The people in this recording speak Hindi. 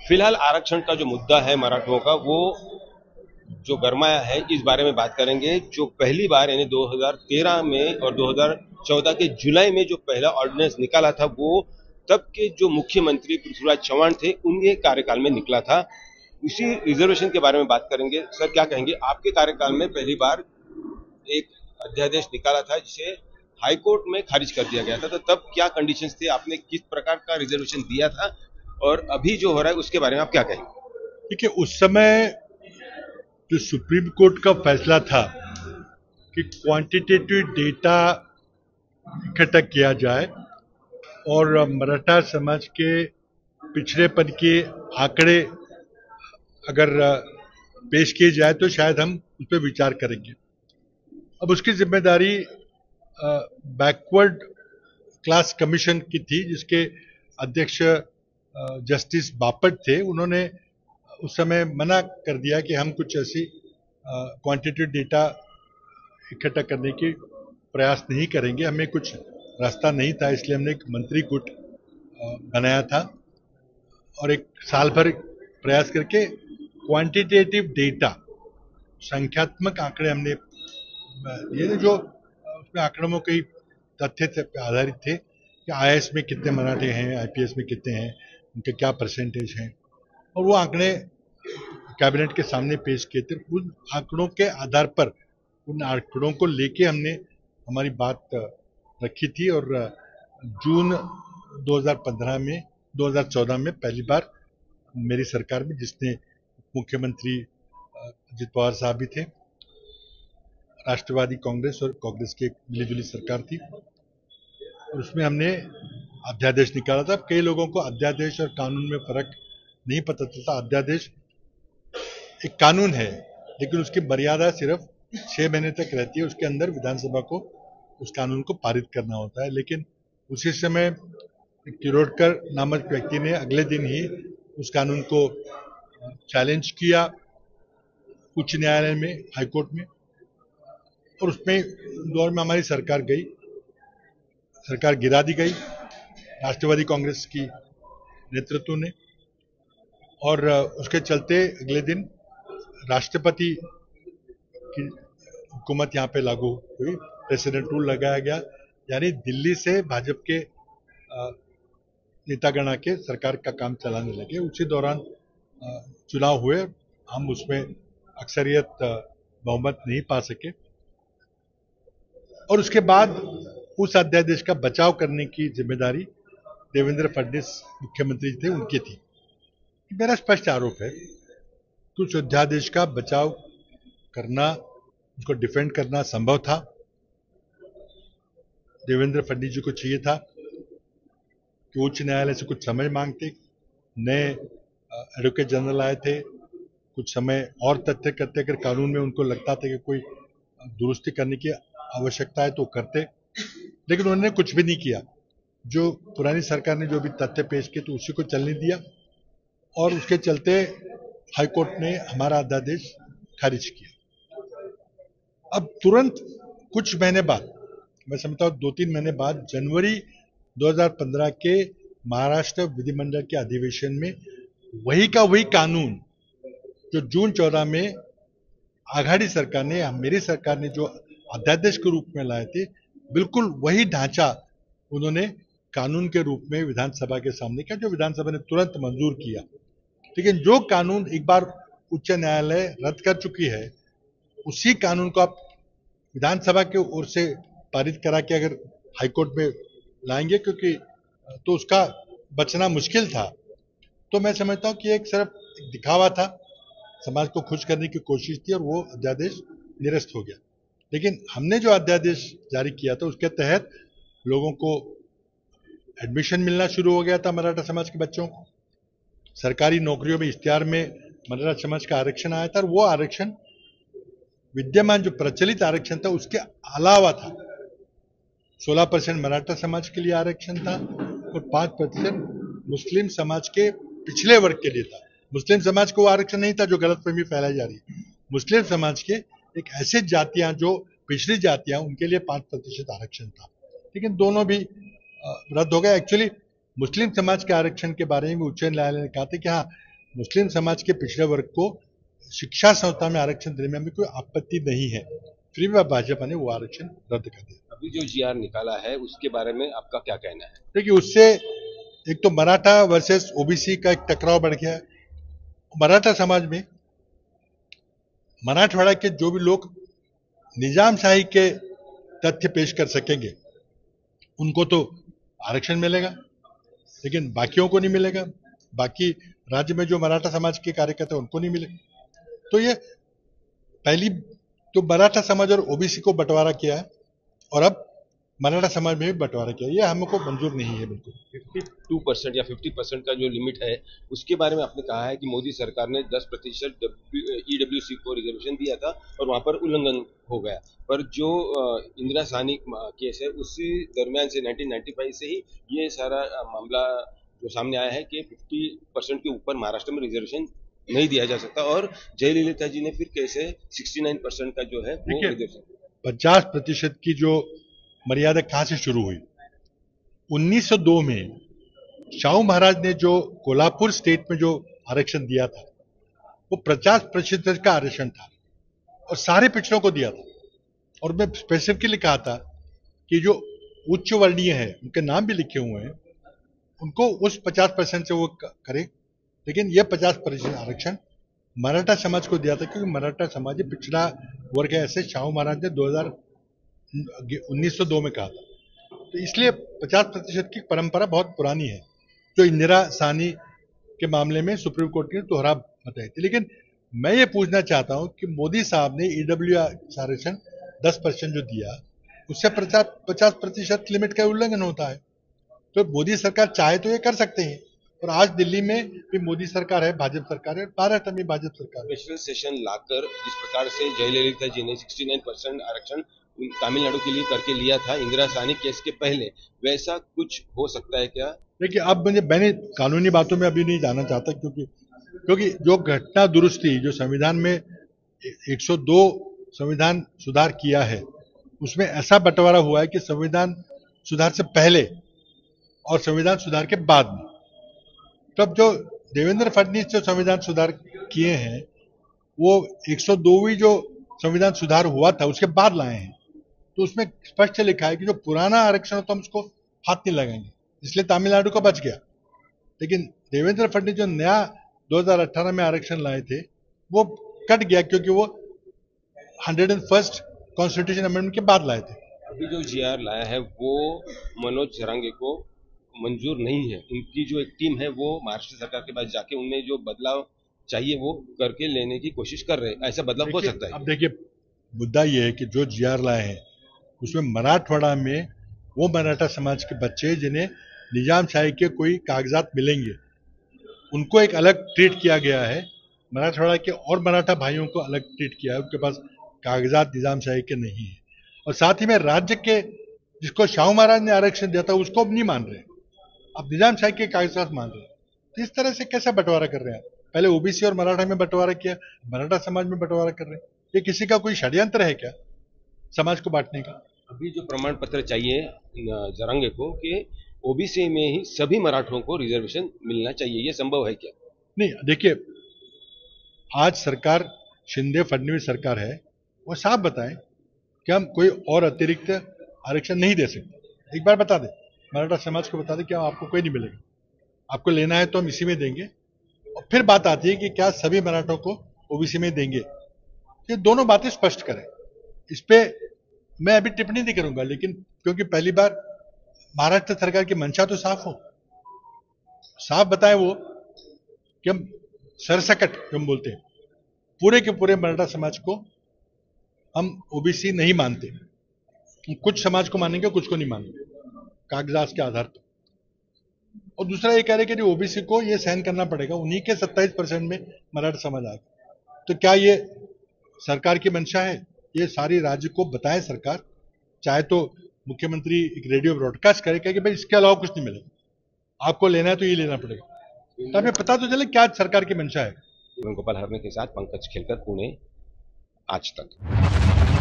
फिलहाल आरक्षण का जो मुद्दा है मराठों का, वो जो गरमाया है, इस बारे में बात करेंगे। जो पहली बार यानी 2013 में और 2014 के जुलाई में जो पहला ऑर्डिनेंस निकाला था, वो तब के जो मुख्यमंत्री पृथ्वीराज चौहान थे, उनके कार्यकाल में निकला था। इसी रिजर्वेशन के बारे में बात करेंगे। सर, क्या कहेंगे, आपके कार्यकाल में पहली बार एक अध्यादेश निकाला था जिसे हाईकोर्ट में खारिज कर दिया गया था, तो तब क्या कंडीशंस थे, आपने किस प्रकार का रिजर्वेशन दिया था, और अभी जो हो रहा है उसके बारे में आप क्या कहेंगे? देखिए, उस समय जो सुप्रीम कोर्ट का फैसला था कि क्वांटिटेटिव डेटा इकट्ठा किया जाए और मराठा समाज के पिछड़ेपन के आंकड़े अगर पेश किए जाए तो शायद हम उस पर विचार करेंगे। अब उसकी जिम्मेदारी बैकवर्ड क्लास कमीशन की थी, जिसके अध्यक्ष जस्टिस बापट थे। उन्होंने उस समय मना कर दिया कि हम कुछ ऐसी क्वांटिटेटिव डेटा इकट्ठा करने की प्रयास नहीं करेंगे, हमें कुछ रास्ता नहीं था, इसलिए हमने एक मंत्री गुट बनाया था और एक साल भर प्रयास करके क्वांटिटेटिव डेटा, संख्यात्मक आंकड़े हमने ये जो उसमें आंकड़ों कई तथ्य पे आधारित थे कि आईएएस में कितने मराठे हैं, आईपीएस में कितने हैं, उनके क्या परसेंटेज हैं, और वो आंकड़े कैबिनेट के सामने पेश किए थे। उन आंकड़ों के आधार पर, उन आंकड़ों को लेके हमने हमारी बात रखी थी और जून 2015 में 2014 में पहली बार मेरी सरकार में, जिसने मुख्यमंत्री अजित पवार साहब भी थे, राष्ट्रवादी कांग्रेस और कांग्रेस की एक मिलीजुली सरकार थी, और उसमें हमने अध्यादेश निकाला था। कई लोगों को अध्यादेश और कानून में फर्क नहीं पता चलता। अध्यादेश एक कानून है, लेकिन उसकी मर्यादा सिर्फ 6 महीने तक रहती है। उसके अंदर विधानसभा को उस कानून को पारित करना होता है। लेकिन उसी समय किरोड़कर नामक व्यक्ति ने अगले दिन ही उस कानून को चैलेंज किया उच्च न्यायालय में, हाईकोर्ट में, और उसमें दौर में हमारी सरकार गई, सरकार गिरा दी गई राष्ट्रवादी कांग्रेस की नेतृत्व ने, और उसके चलते अगले दिन राष्ट्रपति की हुकूमत यहाँ पे लागू हुई, प्रेसिडेंट रूल लगाया गया, यानी दिल्ली से भाजपा के नेतागण आके सरकार का काम चलाने लगे। उसी दौरान चुनाव हुए, हम उसमें अक्सरियत बहुमत नहीं पा सके, और उसके बाद उस अध्यादेश का बचाव करने की जिम्मेदारी देवेंद्र फडणवीस मुख्यमंत्री थे, उनकी थी। मेरा स्पष्ट आरोप है कि उस अध्यादेश का बचाव करना, उसको डिफेंड करना संभव था। देवेंद्र फडणवीस जी को चाहिए था कि उच्च न्यायालय से कुछ समय मांगते, नए एडवोकेट जनरल आए थे, कुछ समय और तथ्य करते, अगर कानून में उनको लगता था कि कोई दुरुस्ती करने की आवश्यकता है तो करते, लेकिन उन्होंने कुछ भी नहीं किया। जो पुरानी सरकार ने जो भी तथ्य पेश किए तो उसी को चलने दिया, और उसके चलते हाईकोर्ट ने हमारा अध्यादेश खारिज किया। अब तुरंत कुछ महीने बाद, मैं समझता हूँ 2-3 महीने बाद, जनवरी 2015 के महाराष्ट्र विधिमंडल के अधिवेशन में वही का वही कानून जो जून 14 में आघाड़ी सरकार ने, मेरी सरकार ने जो अध्यादेश के रूप में लाए थे, बिल्कुल वही ढांचा उन्होंने कानून के रूप में विधानसभा के सामने किया, जो विधानसभा ने तुरंत मंजूर किया। लेकिन जो कानून एक बार उच्च न्यायालय रद्द कर चुकी है, उसी कानून को आप विधानसभा की ओर से पारित करा के अगर हाईकोर्ट में लाएंगे, क्योंकि तो उसका बचना मुश्किल था। तो मैं समझता हूँ कि एक सिर्फ दिखावा था, समाज को खुश करने की कोशिश थी, और वो अध्यादेश निरस्त हो गया। लेकिन हमने जो अध्यादेश जारी किया था, उसके तहत लोगों को एडमिशन मिलना शुरू हो गया था, मराठा समाज के बच्चों को सरकारी नौकरियों में इश्तिहार में मराठा समाज का आरक्षण आया था, और वो आरक्षण विद्यमान जो प्रचलित आरक्षण था उसके अलावा था। 16% मराठा समाज के लिए आरक्षण था और 5% मुस्लिम समाज के पिछले वर्ग के लिए था। मुस्लिम समाज को आरक्षण नहीं था, जो गलतफहमी फैलाई जा रही है। मुस्लिम समाज के एक ऐसे जातियां जो पिछड़ी जातियां, उनके लिए 5% आरक्षण था, लेकिन दोनों भी रद्द हो गए। एक्चुअली मुस्लिम समाज के आरक्षण के बारे में उच्च न्यायालय ने कहा था कि हाँ, मुस्लिम समाज के पिछड़े वर्ग को शिक्षा संस्था में आरक्षण देने में हमें कोई आपत्ति नहीं है, फिर भी भाजपा ने वो आरक्षण रद्द कर दिया। अभी जो जीआर निकाला है उसके बारे में आपका क्या कहना है? देखिए, उससे एक तो मराठा वर्सेस ओबीसी का एक टकराव बढ़ गया है। मराठा समाज में मराठवाड़ा के जो भी लोग निजामशाही के तथ्य पेश कर सकेंगे उनको तो आरक्षण मिलेगा, लेकिन बाकियों को नहीं मिलेगा। बाकी राज्य में जो मराठा समाज के कार्यकर्ता उनको नहीं मिलेगा। तो ये पहली तो मराठा समाज और ओबीसी को बंटवारा किया है और अब मराठा समाज में भी बंटवारा किया, ये हमको मंजूर नहीं है बिल्कुल। 52% या 50% का जो लिमिट है उसके बारे में आपने कहा है कि मोदी सरकार ने 10% ईडब्ल्यूसी को रिजर्वेशन दिया था और वहां पर उल्लंघन हो गया, पर जो इंदिरा साहनी केस है उसी दरमियान से 1995 से ही ये सारा मामला जो सामने आया है कि 50% के ऊपर महाराष्ट्र में रिजर्वेशन नहीं दिया जा सकता और जयललिता जी ने फिर कैसे 69% का जो है वो रिजर्वेशन 50% की जो मर्यादा कहां से शुरू हुई? 1902 में शाहू महाराज ने जो कोल्हापुर स्टेट में जो आरक्षण दिया था वो 50% का आरक्षण था और सारे पिछड़ों को दिया था। और मैं स्पेसिफिकली कहा था कि जो उच्च वर्णीय है उनके नाम भी लिखे हुए हैं उनको उस 50% से वो करे, लेकिन ये 50% आरक्षण मराठा समाज को दिया था क्योंकि मराठा समाज पिछड़ा वर्ग है, ऐसे शाहू महाराज ने 1902 में कहा था। तो इसलिए 50% की परंपरा बहुत पुरानी है जो इंदिरा साहनी के मामले में सुप्रीम कोर्ट ने दोहरा बताई थी। लेकिन मैं ये पूछना चाहता हूं कि मोदी साहब ने ईडब्ल्यू आरक्षण 10% जो दिया उससे 50% लिमिट का उल्लंघन होता है। तो मोदी सरकार चाहे तो ये कर सकते हैं और आज दिल्ली में भी मोदी सरकार है, भाजपा सरकार है, महाराष्ट्र में भाजपा सरकार है। स्पेशल सेशन लाकर जिस प्रकार से जयललिता जी ने 69% आरक्षण तमिलनाडु के लिए करके लिया था इंदिरा साहनी केस के पहले, वैसा कुछ हो सकता है क्या? देखिए, अब मैंने कानूनी बातों में अभी नहीं जाना चाहता क्योंकि जो घटना दुरुस्ती जो संविधान में 102 संविधान सुधार किया है उसमें ऐसा बंटवारा हुआ है कि संविधान सुधार से पहले और संविधान सुधार के बाद में। तब जो देवेंद्र फडणवीस जो संविधान सुधार किए हैं वो 102वीं जो संविधान सुधार हुआ था उसके बाद लाए हैं, तो उसमें स्पष्ट लिखा है कि जो पुराना आरक्षण होता हम उसको हाथ नहीं लगाएंगे, इसलिए तमिलनाडु का बच गया। लेकिन देवेंद्र फडणवीस जो नया 2018 में आरक्षण लाए थे वो कट गया क्योंकि वो 101st कॉन्स्टिट्यूशन अमेंडमेंट के बाद लाए थे। अभी जो जीआर लाया है वो मनोज जरांगे को मंजूर नहीं है, उनकी जो एक टीम है वो महाराष्ट्र सरकार के पास जाके उनमें जो बदलाव चाहिए वो करके लेने की कोशिश कर रहे हैं, ऐसा बदलाव हो सकता है? अब देखिए, मुद्दा ये है कि जो जीआर लाए हैं उसमें मराठवाड़ा में वो मराठा समाज के बच्चे जिन्हें निजामशाही के कोई कागजात मिलेंगे उनको एक अलग ट्रीट किया गया है, मराठवाड़ा के और मराठा भाइयों को अलग ट्रीट किया है, उनके पास कागजात निजामशाही के नहीं है। और साथ ही में राज्य के जिसको शाहू महाराज ने आरक्षण दिया था उसको अब नहीं मान रहे, अब निजामशाही के कागजात मान रहे हैं। तो इस तरह से कैसा बंटवारा कर रहे हैं? पहले ओबीसी और मराठा में बंटवारा किया, मराठा समाज में बंटवारा कर रहे हैं। ये किसी का कोई षड्यंत्र है क्या समाज को बांटने का? अभी जो प्रमाण पत्र चाहिए जरांगे को कि ओबीसी में ही सभी मराठों को रिजर्वेशन मिलना चाहिए, ये संभव है क्या? नहीं, देखिए, आज सरकार शिंदे फडणवीस सरकार है, वो साफ बताएं कि हम कोई और अतिरिक्त आरक्षण नहीं दे सकते। एक बार बता दें, मराठा समाज को बता दें कि आपको कोई नहीं मिलेगा, आपको लेना है तो हम इसी में देंगे। और फिर बात आती है कि क्या सभी मराठों को ओबीसी में देंगे, ये दोनों बातें स्पष्ट करें। इस पे मैं अभी टिप्पणी नहीं करूंगा, लेकिन क्योंकि पहली बार महाराष्ट्र सरकार की मंशा तो साफ हो, साफ बताए वो कि हम सरसकट जो हम बोलते हैं पूरे के पूरे मराठा समाज को हम ओबीसी नहीं मानते, कुछ समाज को मानेंगे कुछ को नहीं मानेंगे कागजात के आधार पर। और दूसरा ये कह रहे कि ओबीसी को ये सहन करना पड़ेगा, उन्हीं के 27% में मराठा समाज आ गया। तो क्या ये सरकार की मंशा है? ये सारी राज्य को बताए सरकार, चाहे तो मुख्यमंत्री एक रेडियो ब्रॉडकास्ट करे कि भाई इसके अलावा कुछ नहीं मिलेगा, आपको लेना है तो ये लेना पड़ेगा, तो हमें पता तो चले क्या सरकार की मंशा है। गोपाल हरणे के साथ पंकज खेलकर, पुणे, आज तक।